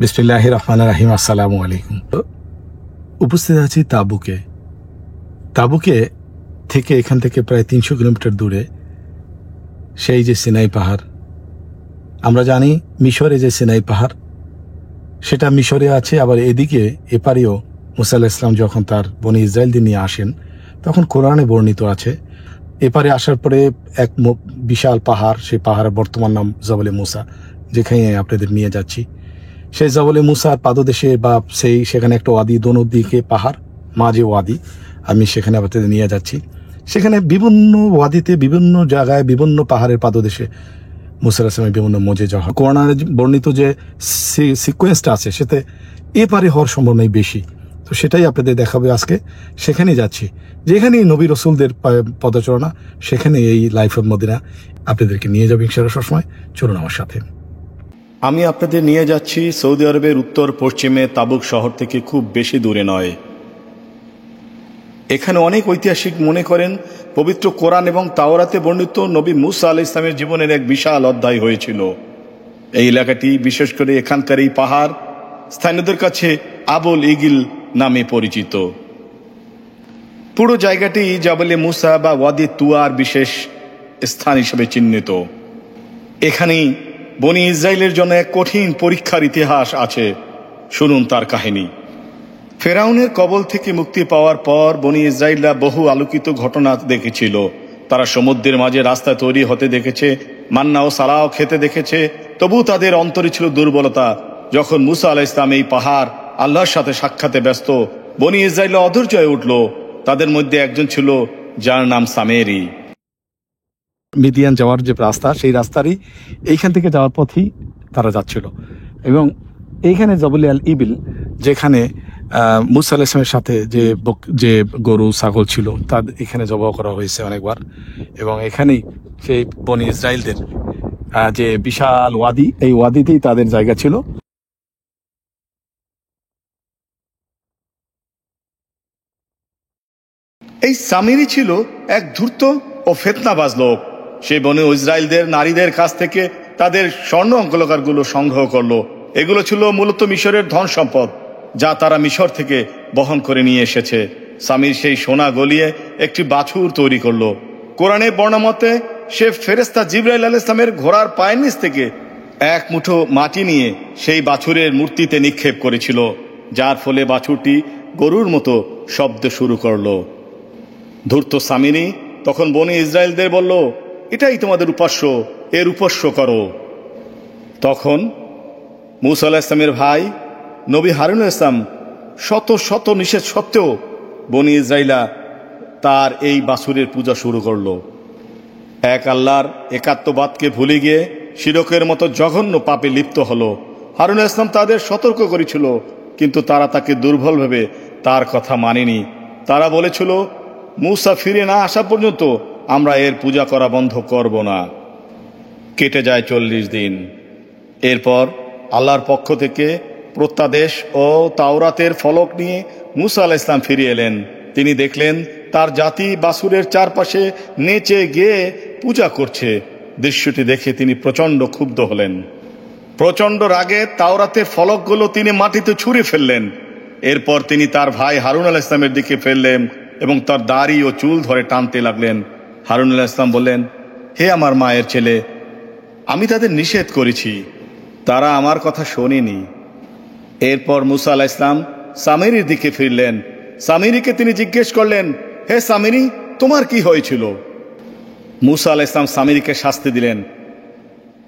বিসমিল্লাহির রহমানির রহিম। আসসালামু আলাইকুম। উপস্থিত আছি তাবুকে। তাবুকে থেকে এখান থেকে প্রায় ৩০০ কিলোমিটার দূরে সেই যে সিনাই পাহাড়, আমরা জানি মিশরে যে সিনাই পাহাড়, সেটা মিশরে আছে। আবার এদিকে এপারেও মুসা আলাইহিস সালাম যখন তার বনি ইসরায়েলদের নিয়ে আসেন, তখন কোরআনে বর্ণিত আছে এপারে আসার পরে এক বিশাল পাহাড়, সেই পাহাড়ের বর্তমান নাম জবলে মুসা, যেখানে আপনাদের নিয়ে যাচ্ছি। সেই জবলে মুসার পাদদেশে বা সেখানে একটা ওয়াদি, দোনো দিকে পাহাড়, মাঝে ওয়াদি। আমি সেখানে আপনাদের নিয়ে যাচ্ছি। সেখানে বিভিন্ন ওয়াদিতে, বিভিন্ন জায়গায়, বিভিন্ন পাহাড়ের পাদদেশে মুসা আলাইহিস সালামের বিভিন্ন মোজেজা হয়। কোরআনে বর্ণিত যে সিকোয়েন্সটা আছে, সেতে এপারে হওয়ার সম্ভাবনাই বেশি। তো সেটাই আপনাদের দেখাবে আজকে। সেখানেই যাচ্ছি, যেখানেই নবী রসুলদের পদচারণা, সেখানে এই লাইফ অফ মদিনা আপনাদেরকে নিয়ে যাবে ইনশাআল্লাহ সবসময়। চলুন আমার সাথে। আমি আপনাদের নিয়ে যাচ্ছি সৌদি আরবের উত্তর পশ্চিমে তাবুক শহর থেকে খুব বেশি দূরে নয়। এখানে অনেক ঐতিহাসিক মনে করেন পবিত্র কোরআন এবং তাওরাতে বর্ণিত নবী মুসা আলাইহিস সালামের জীবনের এক বিশাল অধ্যায় হয়েছিল। এই এলাকাটি, বিশেষ করে এখানকার এই পাহাড়, স্থানীয়দের কাছে আবুল ইগিল নামে পরিচিত। পুরো জায়গাটি জাবলে মুসা বা ওয়াদি তুয়ার বিশেষ স্থান হিসেবে চিহ্নিত। এখানেই বনি ইসরায়েলের জন্য এক কঠিন পরীক্ষার ইতিহাস আছে। শুনুন তার কাহিনী। ফেরাউনের কবল থেকে মুক্তি পাওয়ার পর বনি ইসরায়েলরা বহু আলোকিত ঘটনা দেখেছিল। তারা সমুদ্রের মাঝে রাস্তা তৈরি হতে দেখেছে, মান্না ও সালাও খেতে দেখেছে। তবু তাদের অন্তরে ছিল দুর্বলতা। যখন মুসা আলাইহিস সালাম এই পাহাড় আল্লাহর সাথে সাক্ষাতে ব্যস্ত, বনি ইসরায়েল অধৈর্য হয়ে উঠল। তাদের মধ্যে একজন ছিল যার নাম সামেরি। মিদিয়ান যাওয়ার যে রাস্তা, সেই রাস্তারই এইখান থেকে যাওয়ার পথেই তারা যাচ্ছিল। এবং এইখানে জবলে আল ইবিল, যেখানে মুসা আলাইহিস সালামের সাথে যে গরু ছাগল ছিল, তাদের এখানে জবাই করা হয়েছে অনেকবার। এবং এখানেই সেই বনি ইসরায়েলদের যে বিশাল ওয়াদি, এই ওয়াদিতেই তাদের জায়গা ছিল। এই সামিরি ছিল এক ধূর্ত ও ফিতনাবাজ লোক। সে বনি ইসরায়েলদের নারীদের কাছ থেকে তাদের স্বর্ণ অলংকারগুলো সংগ্রহ করলো। এগুলো ছিল মূলত মিশরের ধন সম্পদ, যা তারা মিশর থেকে বহন করে নিয়ে এসেছে। সামির সেই সোনা গলিয়ে একটি বাছুর তৈরি করলো। কোরআনে বর্ণমতে সে ফেরেশতা জিবরাইল আলাইহিস সালামের ঘোড়ার পায়ের নিচ থেকে এক মুঠো মাটি নিয়ে সেই বাছুরের মূর্তিতে নিক্ষেপ করেছিল, যার ফলে বাছুরটি গরুর মতো শব্দ শুরু করলো। ধূর্ত সামিরি তখন বনি ইসরায়েলদের বলল, এটাই তোমাদের উপাস্য, এর উপাস্য করো। তখন মুসা আলাইহিস সালামের ভাই নবী হারুন আলাইহিস সালাম শত শত নিষেধ সত্ত্বেও বনি ইসরায়েলা তার এই বাছুরের পূজা শুরু করলো। এক আল্লাহর একাত্মবাদকে ভুলে গিয়ে শিরকের মতো জঘন্য পাপে লিপ্ত হলো। হারুন আলাইহিস সালাম তাদের সতর্ক করেছিল, কিন্তু তারা তাকে দুর্বল ভেবে তার কথা মানেনি। তারা বলেছিল, মুসা ফিরে না আসা পর্যন্ত আমরা এর পূজা করা বন্ধ করব না। কেটে যায় 40 দিন। এরপর আল্লাহর পক্ষ থেকে প্রত্যাদেশ ও তাওরাতের ফলক নিয়ে মুসা আলাইহিস সালাম ফিরে এলেন। তিনি দেখলেন তার জাতি বাছুরের চারপাশে নেচে গেয়ে পূজা করছে। দৃশ্যটি দেখে তিনি প্রচণ্ড ক্ষুব্ধ হলেন। প্রচণ্ড রাগে তাওরাতের ফলকগুলো তিনি মাটিতে ছুঁড়ে ফেললেন। এরপর তিনি তার ভাই হারুন আলাইহিস সালামের দিকে ফেললেন এবং তার দাড়ি ও চুল ধরে টানতে লাগলেন। হারুন আলাইহিস সালাম বললেন, হে আমার মায়ের ছেলে, আমি তাদের নিষেধ করেছি, তারা আমার কথা শোনেনি। এরপর মুসা আলাইহিস সালাম সামিরির দিকে ফিরলেন। সামিরিকে তিনি জিজ্ঞেস করলেন, হে সামিরি, তোমার কি হয়েছিল? মুসা আলাইহিস সালাম সামিরিকে শাস্তি দিলেন।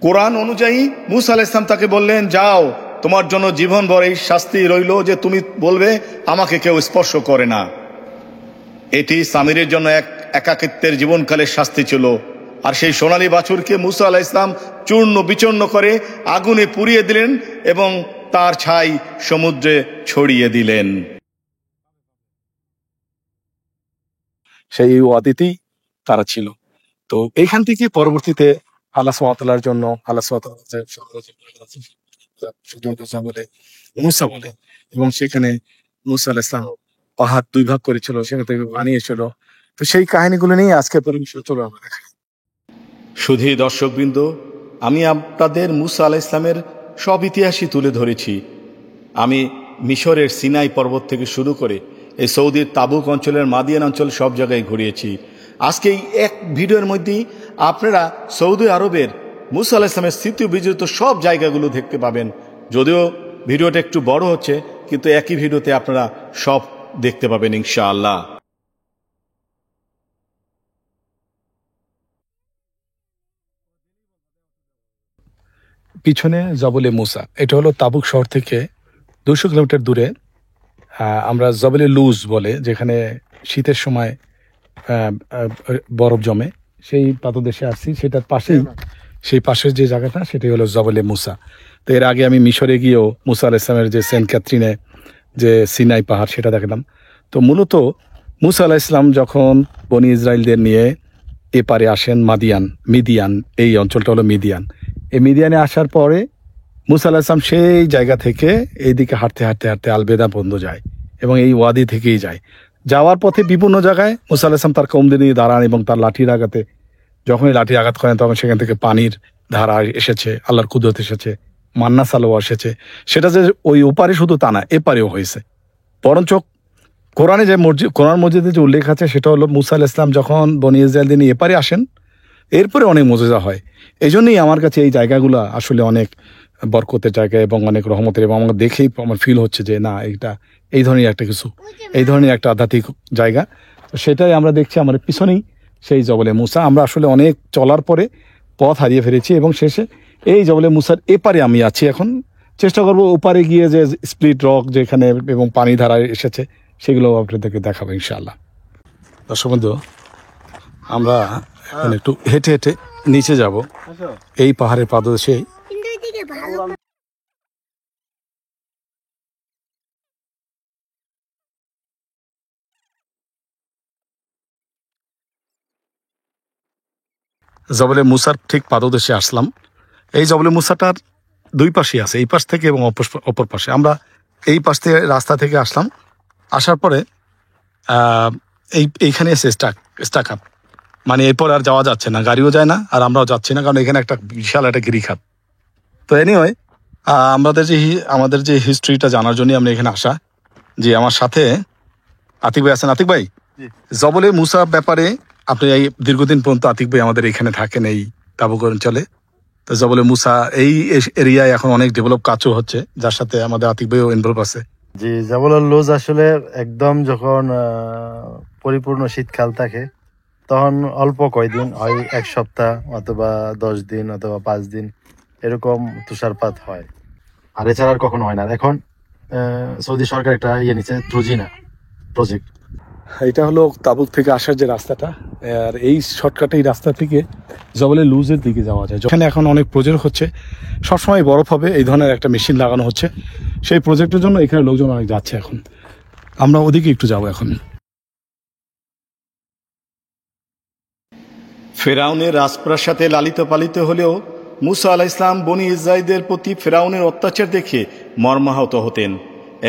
কোরআন অনুযায়ী মুসা আলাইহিস সালাম তাকে বললেন, যাও, তোমার জন্য জীবনভর এই শাস্তি রইল যে তুমি বলবে আমাকে কেউ স্পর্শ করে না। এটি সামিরের জন্য এক একাকিত্বের জীবনকালের শাস্তি ছিল। আর সেই সোনালী বাছুরকে মুসা আলাইহিস সালাম চূর্ণ বিচূর্ণ করে আগুনে পুড়িয়ে দিলেন এবং তার ছাই সমুদ্রে ছড়িয়ে দিলেন। সেই ওয়াদিতেই তারা ছিল। তো এইখান থেকে পরবর্তীতে আল্লাহ সুবহানাহু ওয়া তাআলার জন্য বলে মুসা বলে, এবং সেখানে মুসা আলাইহিস সালাম পাহাড় 2 ভাগ করেছিল, সেখান থেকে বানিয়েছিল। তো সেই কাহিনীগুলো নিয়ে আজকে চলো আমরা দেখাই। শুধু দর্শকবৃন্দ, আমি আপনাদের মুসা আলাইহিস সালামের সব ইতিহাসই তুলে ধরেছি। আমি মিশরের সিনাই পর্বত থেকে শুরু করে এই সৌদির তাবুক অঞ্চলের মাদিয়ান অঞ্চল সব জায়গায় ঘুরিয়েছি। আজকে এই এক ভিডিওর মধ্যেই আপনারা সৌদি আরবের মুসা আলাইহিস সালামের স্মৃতি বিজড়িত সব জায়গাগুলো দেখতে পাবেন। যদিও ভিডিওটা একটু বড় হচ্ছে, কিন্তু একই ভিডিওতে আপনারা সব দেখতে পাবেন ইনশাআল্লাহ। পিছনে জবলে মুসা, এটা হলো তাবুক শহর থেকে 200 কিলোমিটার দূরে। আমরা জবলে লুজ বলে, যেখানে শীতের সময় বরফ জমে, সেই পাদদেশে আসছি। সেটার পাশেই, সেই পাশের যে জায়গাটা, সেটাই হলো জবলে মুসা। তো এর আগে আমি মিশরে গিয়েও মুসা আলাইহিস সালামের যে সেন্ট ক্যাথরিনে যে সিনাই পাহাড়, সেটা দেখলাম। তো মূলত মুসা আলাইহিস সালাম যখন বনি ইসরায়েলদের নিয়ে এপারে আসেন, মিদিয়ান, এই অঞ্চলটা হলো মিদিয়ান। এই মিদিয়ানে আসার পরে মুসা আলাইহিস সালাম সেই জায়গা থেকে এইদিকে হাঁটতে হাঁটতে হাঁটতে আলবেদা পর্যন্ত যায়, এবং এই ওয়াদি থেকেই যায়। যাওয়ার পথে বিভিন্ন জায়গায় মুসা আলাইহিস সালাম তার কওমদের নিয়ে দাঁড়ান, এবং তার লাঠির আঘাতে, যখনই লাঠির আঘাত করেন, তখন সেখান থেকে পানির ধারা এসেছে, আল্লাহর কুদরত এসেছে, মান্না সালোয়া এসেছে। সেটা যে ওই ওপারে শুধু তা না, এপারেও হয়েছে। বরঞ্চ কোরআনে যে কোরআন মসজিদে যে উল্লেখ আছে, সেটা হলো মুসা আলাইহিস সালাম যখন বনি ইসরায়েলদের নিয়ে এপারে আসেন, এরপরে অনেক মুজিজা হয়। এই জন্যই আমার কাছে এই জায়গাগুলো আসলে অনেক বরকতের জায়গা এবং অনেক রহমতের, এবং আমার দেখেই আমার ফিল হচ্ছে যে না, এটা এই ধরনের একটা কিছু, এই ধরনের একটা আধ্যাত্মিক জায়গা। তো সেটাই আমরা দেখছি আমাদের পিছনেই, সেই জবলে মুসা। আমরা আসলে অনেক চলার পরে পথ হারিয়ে ফেলেছি, এবং শেষে এই জবলে মুসার এপারে আমি আছি। এখন চেষ্টা করবো ওপারে গিয়ে যে স্প্লিট রক যেখানে এবং পানি ধারা এসেছে, সেগুলো আপনাদেরকে দেখাবো ইনশাআল্লাহ। দর্শক বন্ধু, আমরা এখন একটু হেঁটে হেঁটে নিচে যাব এই পাহাড়ের পাদদেশে। জবলে মুসার ঠিক পাদদেশে আসলাম। এই জবলে মুসাটার দুই পাশেই আছে, এই পাশ থেকে এবং অপর পাশে। আমরা এই পাশ থেকে রাস্তা থেকে আসলাম, আসার পরে এইখানে এসে স্টাক আপ, মানে এরপর আর যাওয়া যাচ্ছে না, গাড়িও যায় না, আর আমরাও যাচ্ছি না, কারণ এখানে একটা বিশাল একটা গিরিখাত। তো এনিওয়ে, আমাদের যে হিস্ট্রিটা জানার জন্য আমরা এখানে আসা। যে আমার সাথে আতিক ভাই আছেন। আতিক ভাই, জবলে মুসা ব্যাপারে আপনি এই দীর্ঘদিন পর্যন্ত আতিক ভাই আমাদের এখানে থাকেন, এই তাবুক অঞ্চলে। তো জবলে মুসা এই এরিয়ায় এখন অনেক ডেভেলপ কাজও হচ্ছে, যার সাথে আমাদের আতিক ভাইও ইনভলভ আছে। জি, জবলের লুজ আসলে একদম যখন পরিপূর্ণ শীতকাল থাকে, তখন অল্প কয়দিন হয়, 1 সপ্তাহ অথবা 10 দিন অথবা 5 দিন এরকম তুষারপাত হয়, আর এছাড়া আর কখনো হয় না। এখন সৌদি সরকার একটা নিচ্ছে, ট্রুজিনা প্রজেক্ট। এটা হলো তাবুক থেকে আসার যে রাস্তাটা, আর এই শর্টকাটে এই রাস্তা থেকে জবলে লুজের দিকে যাওয়া যায়। যেখানে এখন অনেক প্রজেক্ট হচ্ছে, সবসময় বরফ হবে, এই ধরনের একটা মেশিন লাগানো হচ্ছে। সেই প্রজেক্টের জন্য এখানে লোকজন অনেক যাচ্ছে। এখন আমরা ওদিকে একটু যাবো। এখন ফেরাউনের রাজপ্রাসাদে লালিত পালিত হলেও মুসা আলাইহিস সালাম বনি ইসরাইলদের প্রতি ফেরাউনের অত্যাচার দেখে মর্মাহত হতেন।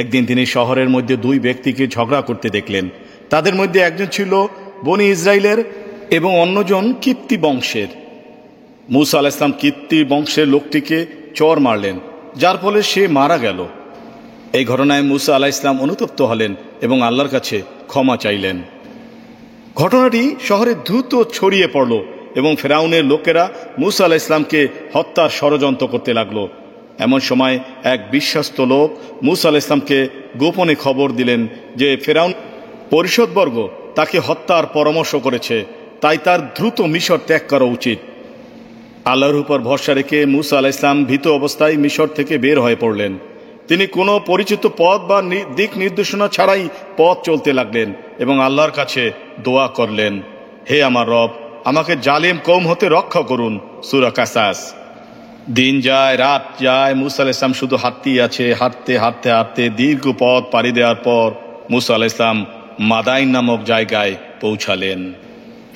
একদিন তিনি শহরের মধ্যে 2 ব্যক্তিকে ঝগড়া করতে দেখলেন। তাদের মধ্যে একজন ছিল বনি ইসরাইলের এবং অন্যজন কিপ্তি বংশের। মুসা আলাইহিস সালাম কিপ্তি বংশের লোকটিকে চর মারলেন, যার ফলে সে মারা গেল। এই ঘটনায় মুসা আলাইহিস সালাম অনুতপ্ত হলেন এবং আল্লাহর কাছে ক্ষমা চাইলেন। ঘটনাটি শহরে দ্রুত ছড়িয়ে পড়ল এবং ফেরাউনের লোকেরা মুসা আলাইহিস সালামকে হত্যার ষড়যন্ত্র করতে লাগলো। এমন সময় এক বিশ্বস্ত লোক মুসা আলাইহিস সালামকে গোপনে খবর দিলেন যে ফেরাউন পরিষদবর্গ তাকে হত্যার পরামর্শ করেছে, তাই তার দ্রুত মিশর ত্যাগ করা উচিত। আল্লাহর উপর ভরসা রেখে মুসা আলাইহিস সালাম ভীত অবস্থায় মিশর থেকে বের হয়ে পড়লেন। তিনি কোনো পরিচিত পথ বা দিক নির্দেশনা ছাড়াই পথ চলতে লাগলেন এবং আল্লাহর কাছে দোয়া করলেন, হে আমার রব, আমাকে জালেম কওম হতে রক্ষা করুন। সূরা কাসাস। দিন যায়, রাত যায়, মুসা আলাইহিস সালাম শুধু হাঁটতেই আছে। হাঁটতে হাঁটতে হাঁটতে দীর্ঘ পথ পাড়ি দেওয়ার পর মুসা আলাইহিস সালাম মাদাইন নামক জায়গায় পৌঁছালেন।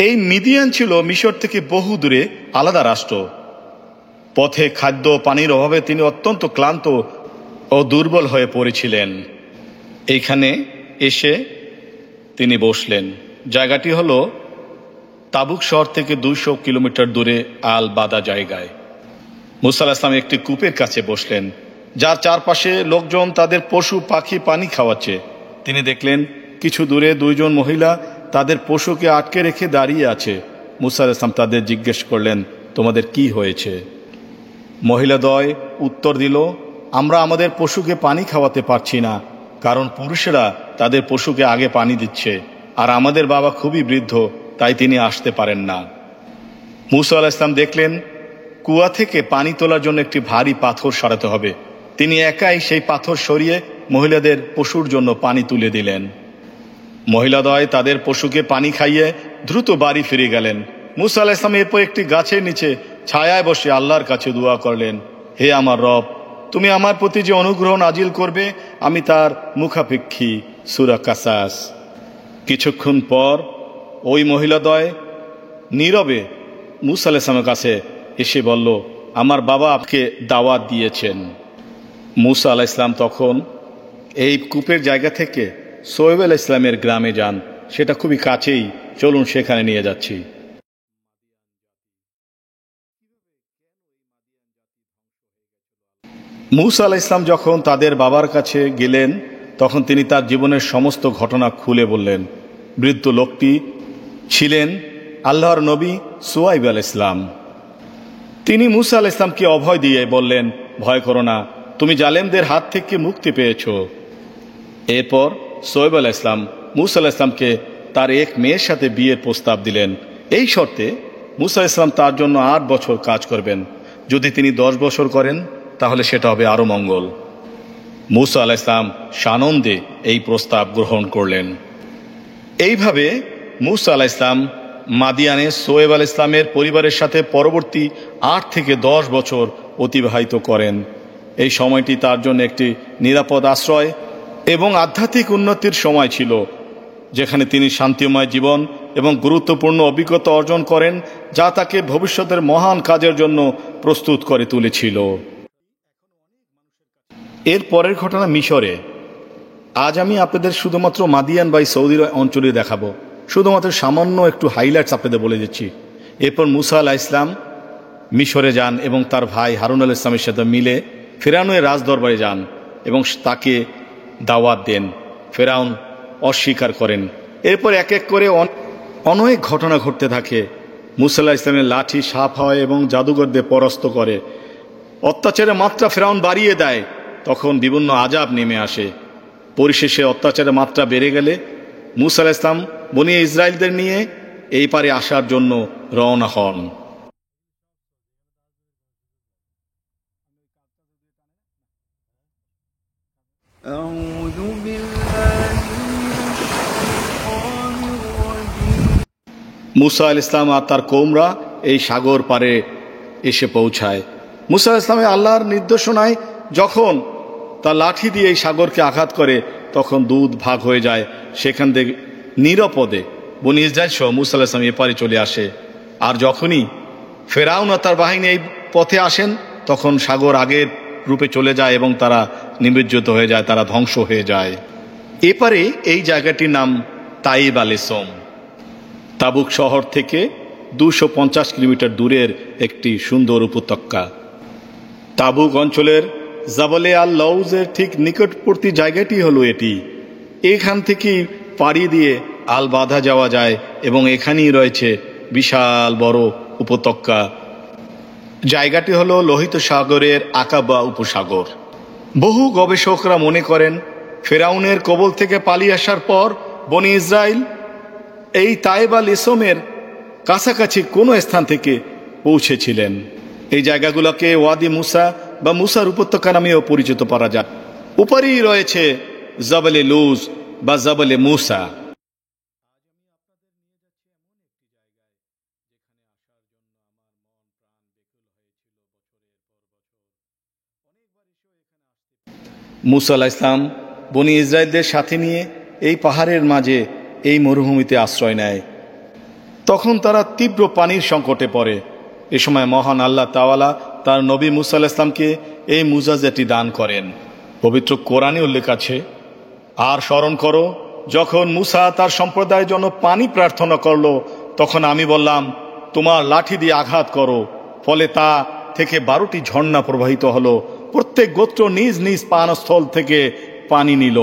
এই মিদিয়ান ছিল মিশর থেকে বহু দূরে আলাদা রাষ্ট্র। পথে খাদ্য পানির অভাবে তিনি অত্যন্ত ক্লান্ত ও দুর্বল হয়ে পড়েছিলেন। এইখানে এসে তিনি বসলেন। জায়গাটি হলো তাবুক শহর থেকে 200 কিলোমিটার দূরে আল বাদা জায়গায়। মুসা আলাইহিস সালাম একটি কূপের কাছে বসলেন। যার চারপাশে লোকজন তাদের পশু পাখি পানি খাওয়াচ্ছে। তিনি দেখলেন কিছু দূরে দুইজন মহিলা তাদের পশুকে আটকে রেখে দাঁড়িয়ে আছে। মুসা আলাইহিস সালাম তাদের জিজ্ঞেস করলেন, তোমাদের কি হয়েছে? মহিলাদ্বয় উত্তর দিল, আমরা আমাদের পশুকে পানি খাওয়াতে পারছি না, কারণ পুরুষেরা তাদের পশুকে আগে পানি দিচ্ছে, আর আমাদের বাবা খুবই বৃদ্ধ, তাই তিনি আসতে পারেন না। মুসা আলাইহিস সালাম দেখলেন কুয়া থেকে পানি তোলার জন্য একটি ভারী পাথর সরাতে হবে। তিনি একাই সেই পাথর সরিয়ে মহিলাদের পশুর জন্য পানি তুলে দিলেন। মহিলাদ্বয় তাদের পশুকে পানি খাইয়ে দ্রুত বাড়ি ফিরে গেলেন। মুসা আলাইহিস সালাম এরপর একটি গাছের নিচে ছায়ায় বসে আল্লাহর কাছে দোয়া করলেন, হে আমার রব, তুমি আমার প্রতি যে অনুগ্রহ নাজিল করবে আমি তার মুখাপেক্ষী। সূরা কাসাস। কিছুক্ষণ পর ওই মহিলাদ্বয় নীরবে মুসা আলাইহিস সালামের কাছে এসে বলল, আমার বাবা আপনি দাওয়াত দিয়েছেন। মুসা আলাইহিস সালাম তখন এই কূপের জায়গা থেকে সোয়েব আলাইহিস সালামের গ্রামে যান। সেটা খুবই কাছেই, চলুন সেখানে নিয়ে যাচ্ছি। মুসা আলাইহিস সালাম যখন তাদের বাবার কাছে গেলেন তখন তিনি তার জীবনের সমস্ত ঘটনা খুলে বললেন। বৃদ্ধ লোকটি ছিলেন আল্লাহর নবী শুআয়ব আলাইহিস সালাম। তিনি মুসা আলাইহিস সালামকে অভয় দিয়ে বললেন, ভয় করো না, তুমি জালেমদের হাত থেকে মুক্তি পেয়েছ। এরপর শুআয়ব আলাইহিস সালাম মুসা আলাইহিস সালামকে তার এক মেয়ের সাথে বিয়ের প্রস্তাব দিলেন। এই শর্তে মুসা আলাইহিস সালাম তার জন্য 8 বছর কাজ করবেন। যদি তিনি 10 বছর করেন তাহলে সেটা হবে আরো মঙ্গল। মুসা আলাইহিস সালাম সানন্দে এই প্রস্তাব গ্রহণ করলেন। এইভাবে মুসা আলাইহিস সালাম মাদিয়ানে শুআয়ব আলাইহিস সালামের পরিবারের সাথে পরবর্তী 8 থেকে 10 বছর অতিবাহিত করেন। এই সময়টি তার জন্য একটি নিরাপদ আশ্রয় এবং আধ্যাত্মিক উন্নতির সময় ছিল, যেখানে তিনি শান্তিময় জীবন এবং গুরুত্বপূর্ণ অভিজ্ঞতা অর্জন করেন, যা তাকে ভবিষ্যতের মহান কাজের জন্য প্রস্তুত করে তুলেছিল। এর পরের ঘটনা মিশরে। আজ আমি আপনাদের শুধুমাত্র মাদিয়ান বা সৌদি অঞ্চলে দেখাবো, শুধুমাত্র সামান্য একটু হাইলাইটস আপনাদের বলে দিচ্ছি। এরপর মুসা আলাইহিস সালাম মিশরে যান এবং তার ভাই হারুন আলাইহিস সালামের সাথে মিলে ফেরাউনের রাজদরবারে যান এবং তাকে দাওয়াত দেন। ফেরাউন অস্বীকার করেন। এরপর এক এক করে অনেক ঘটনা ঘটতে থাকে। মুসা আলাইহিস সালামের লাঠি সাপ হয় এবং জাদুঘরদের পরাস্ত করে। অত্যাচারের মাত্রা ফেরাউন বাড়িয়ে দেয়, তখন বিভিন্ন আযাব নেমে আসে। পরিশেষে অত্যাচারের মাত্রা বেড়ে গেলে মুসা আলাইহিস সালাম বনী ইসরাইলদের নিয়ে এই পারে আসার জন্য রওনা হন। মুসা আলাইহিস সালাম আর তার কওমরা এই সাগর পারে এসে পৌঁছায়। মুসা আলাইহিস সালাম আল্লাহর নির্দেশনায় যখন তার লাঠি দিয়ে এই সাগরকে আঘাত করে তখন দুধ ভাগ হয়ে যায়। সেখান থেকে নিরাপদে বনী ইসরাইল সহ মুসা আলাইহিস সালাম এপারে চলে আসে। আর যখনই ফেরাউন আর তার বাহিনী এই পথে আসেন তখন সাগর আগের রূপে চলে যায় এবং তারা নিমজ্জিত হয়ে যায়, তারা ধ্বংস হয়ে যায়। এপারে এই জায়গাটির নাম তাইব আল-এসম। তাবুক শহর থেকে 250 কিলোমিটার দূরের একটি সুন্দর উপত্যকা। তাবুক অঞ্চলের জাবলে আল লউজের ঠিক নিকটবর্তী জায়গাটি হলো এটি। এখান থেকেই পাড়ি দিয়ে আল বাধা যাওয়া যায় এবং এখানেই রয়েছে বিশাল বড় উপত্যকা। জায়গাটি হলো লোহিত সাগরের আকাবা উপসাগর। বহু গবেষকরা মনে করেন ফেরাউনের কবল থেকে পালিয়ে আসার পর বনী ইসরাইল এই তাইব আল-এসমের কাছাকাছি কোনো স্থান থেকে পৌঁছেছিলেন। এই জায়গাগুলোকে ওয়াদি মুসা বা মুসার উপত্যকা নামেও পরিচিত করা যায়। উপরেই রয়েছে জাবলে লুজ বা জাবলে মুসা। মুসা আলাইহিস সালাম বনী ইসরাইলদের সাথে নিয়ে এই পাহাড়ের মাঝে এই মরুভূমিতে আশ্রয় নেয়। তখন তারা তীব্র পানির সংকটে পড়ে। এ সময় মহান আল্লাহ তাআলা তার নবী মুসা আলাইহিস সালামকে এই মুজাজাটি দান করেন। পবিত্র কোরআনে উল্লেখ আছে, আর স্মরণ করো যখন মুসা তার সম্প্রদায়ের জন্য পানি প্রার্থনা করলো, তখন আমি বললাম তোমার লাঠি দিয়ে আঘাত করো। ফলে তা থেকে 12টি ঝর্ণা প্রবাহিত হলো। প্রত্যেক গোত্র নিজ নিজ পানস্থল থেকে পানি নিল।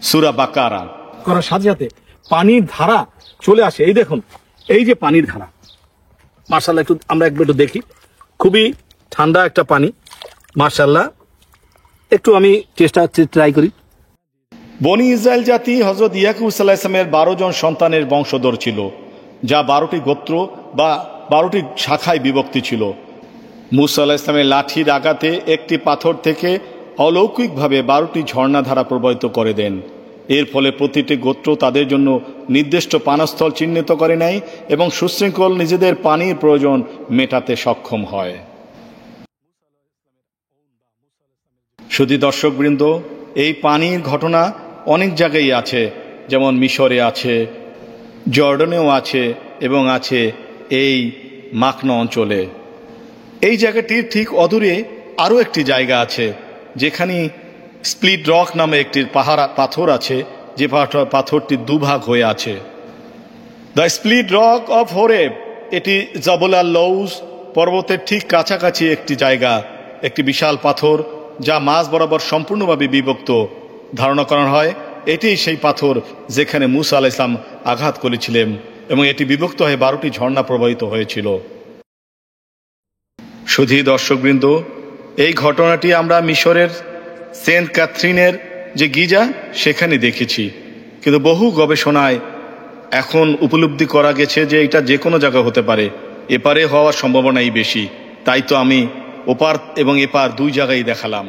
সূরা বাকারা। করার সাথে সাথে পানির ধারা চলে আসে। এই দেখুন, এই যে পানির ধারা, মার্শাল্লাহ আমরা একটু দেখি, খুবই ঠান্ডা একটা পানি মার্শাল্লাহ। একটু আমি ট্রাই করি। বনি ইসরায়েল জাতি হযরত ইয়াকুব সাল্লাল্লাহু আলাইহি ওয়াসাল্লামের 12 জন সন্তানের বংশধর ছিল, যা 12টি গোত্র বা 12টি শাখায় বিভক্তি ছিল। মুসা আলাইহিস সালামের লাঠির আঘাতে একটি পাথর থেকে অলৌকিকভাবে 12টি ঝর্ণাধারা প্রবাহিত করে দেন। এর ফলে প্রতিটি গোত্র তাদের জন্য নির্দিষ্ট পানস্থল চিহ্নিত করে নেয় এবং সুশৃঙ্খল নিজেদের পানির প্রয়োজন মেটাতে সক্ষম হয়। শুধু দর্শকবৃন্দ, এই পানির ঘটনা অনেক জায়গায় আছে, যেমন মিশরে আছে, জর্ডানেও আছে এবং আছে এই মাকনা অঞ্চলে। এই জায়গাটির ঠিক অদূরে আরও একটি জায়গা আছে যেখানে স্প্লিট রক নামে একটি পাথর আছে, যে পাথরটি দুভাগ হয়ে আছে। The split rock of Horeb, এটি জাবল আল লৌজ পর্বতের ঠিক কাছাকাছি একটি জায়গা, একটি বিশাল পাথর যা মাঝ বরাবর সম্পূর্ণভাবে বিভক্ত। ধারণা করা হয় এটি সেই পাথর যেখানে মুসা আলাইহিস সালাম আঘাত করেছিলেন এবং এটি বিভক্ত হয়ে 12টি ঝর্ণা প্রবাহিত হয়েছিল। শুধু দর্শকবৃন্দ, এই ঘটনাটি আমরা মিশরের সেন্ট ক্যাথরিনের যে গির্জা সেখানে দেখেছি, কিন্তু বহু গবেষণায় এখন উপলব্ধি করা গেছে যে এটা যে কোনো জায়গা হতে পারে, এপারে হওয়ার সম্ভাবনাই বেশি। তাই তো আমি ওপার এবং এপার দুই জায়গায় দেখালাম।